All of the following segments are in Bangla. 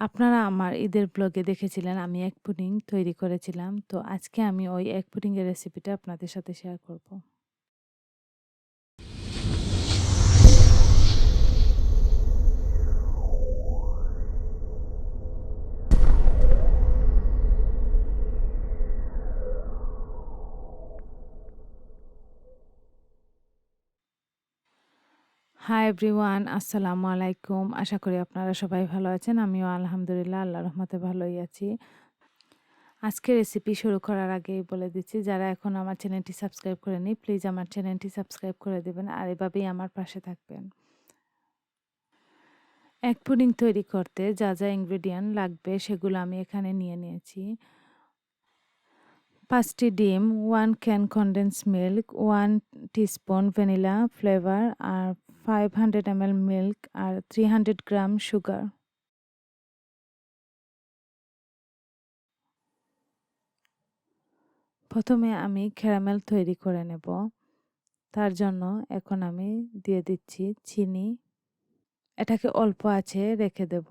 আপনারা আমার ঈদের ব্লগে দেখেছিলেন আমি এগ পুডিং তৈরি করেছিলাম। তো আজকে আমি ওই এগ পুডিং এর রেসিপিটা আপনাদের সাথে শেয়ার করব। হাই এভরিওয়ান, আসসালামু আলাইকুম। আশা করি আপনারা সবাই ভালো আছেন। আমিও আলহামদুলিল্লাহ আল্লাহর রহমতে ভালোই আছি। আজকে রেসিপি শুরু করার আগেই বলে দিচ্ছি, যারা এখন আমার চ্যানেলটি সাবস্ক্রাইব করেনি প্লিজ আমার চ্যানেলটি সাবস্ক্রাইব করে দেবেন আর এভাবেই আমার পাশে থাকবেন। এগ পুডিং তৈরি করতে যা যা ইনগ্রেডিয়েন্ট লাগবে সেগুলো আমি এখানে নিয়ে নিয়েছি। 5টি ডিম, 1 can condense milk, 1 teaspoon vanilla flavour আর 500 ml মিল্ক আর 300 গ্রাম সুগার। প্রথমে আমি ক্যারামেল তৈরি করে নেব। তার জন্য এখন আমি দিয়ে দিচ্ছি চিনি। এটাকে অল্প আঁচে রেখে দেব।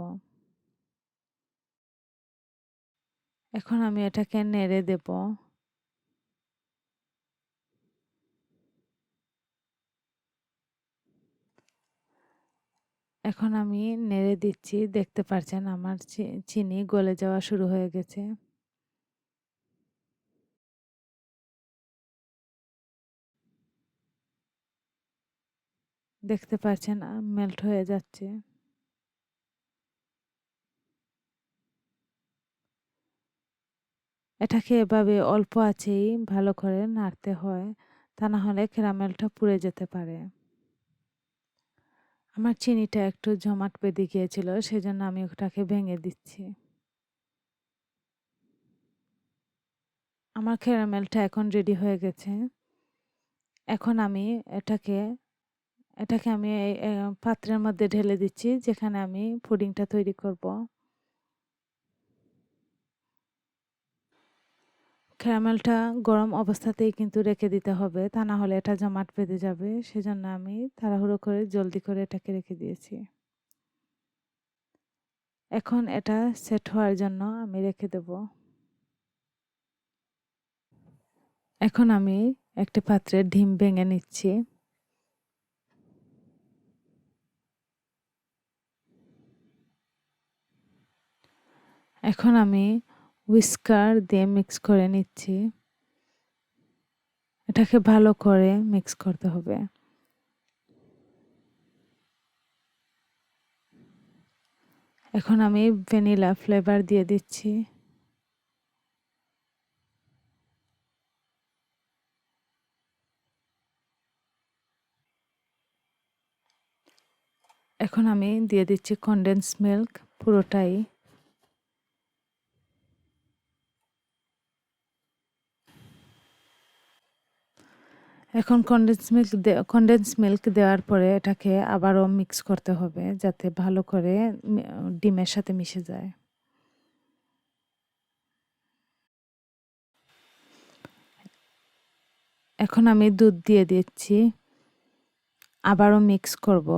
এখন আমি এটাকে নেড়ে দেব। এখন আমি নেড়ে দিচ্ছি, দেখতে পাচ্ছেন আমার চিনি গলে যাওয়া শুরু হয়ে গেছে। দেখতে পাচ্ছেন মেল্ট হয়ে যাচ্ছে। এটাকে এভাবে অল্প আঁচেই ভালো করে নাড়তে হয়, তা না হলে ক্যারামেলটা পুড়ে যেতে পারে। আমার চিনিটা একটু জমাট বেঁধে গিয়েছিল, সেজন্য আমি ওটাকে ভেঙে দিচ্ছি। আমার ক্যারামেলটা এখন রেডি হয়ে গেছে। এখন আমি এটাকে এটাকে আমি এই পাত্রের মধ্যে ঢেলে দিচ্ছি, যেখানে আমি পুডিংটা তৈরি করব। ক্যারামেলটা গরম অবস্থাতেই কিন্তু রেখে দিতে হবে, তা না হলে এটা জমাট বেঁধে যাবে। সেজন্য আমি তাড়াহুড়ো করে জলদি করে এটাকে রেখে দিয়েছি। এখন এটা সেট হওয়ার জন্য আমি রেখে দেব। এখন আমি একটা পাত্রে ডিম ভেঙে নিচ্ছি। এখন আমি হুইস্কার দিয়ে মিক্স করে নিচ্ছি। এটাকে ভালো করে মিক্স করতে হবে। এখন আমি ভ্যানিলা ফ্লেভার দিয়ে দিচ্ছি। এখন আমি দিয়ে দিচ্ছি কনডেন্স মিল্ক পুরোটাই। এখন কনডেন্স মিল্ক দেওয়ার পরে এটাকে আবারও মিক্স করতে হবে, যাতে ভালো করে ডিমের সাথে মিশে যায়। এখন আমি দুধ দিয়ে দিচ্ছি, আবারও মিক্স করব।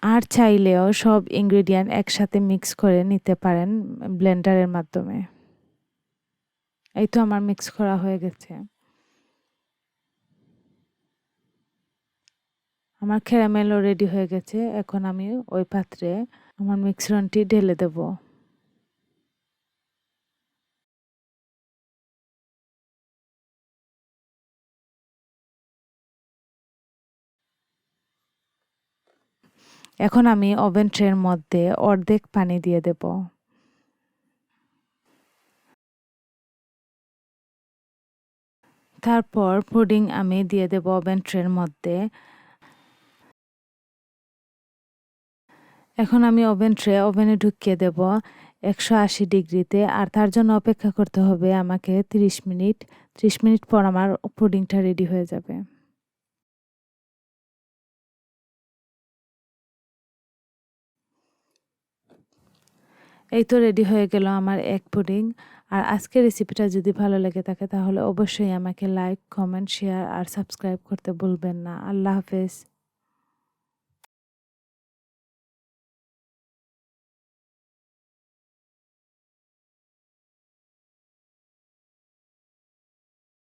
আর চাইলেও সব ইনগ্রেডিয়েন্ট একসাথে মিক্স করে নিতে পারেন ব্লেন্ডারের মাধ্যমে। এই তো আমার মিক্স করা হয়ে গেছে। আমার ক্যারামেলও রেডি হয়ে গেছে। এখন আমি ওই পাত্রে আমার মিশ্রণটি ঢেলে দেব। এখন আমি ওভেন ট্রের মধ্যে অর্ধেক পানি দিয়ে দেব। তারপর পুডিং আমি দিয়ে দেব ওভেন ট্রের মধ্যে। এখন আমি ওভেনে ঢুকিয়ে দেব 180 ডিগ্রিতে, আর তার জন্য অপেক্ষা করতে হবে আমাকে 30 মিনিট। 30 মিনিট পর আমার পুডিংটা রেডি হয়ে যাবে। এই তো রেডি হয়ে গেল আমার এগ পুডিং। আর আজকের রেসিপিটা যদি ভালো লেগে থাকে তাহলে অবশ্যই আমাকে লাইক, কমেন্ট, শেয়ার আর সাবস্ক্রাইব করতে ভুলবেন না। আল্লাহ হাফেজ।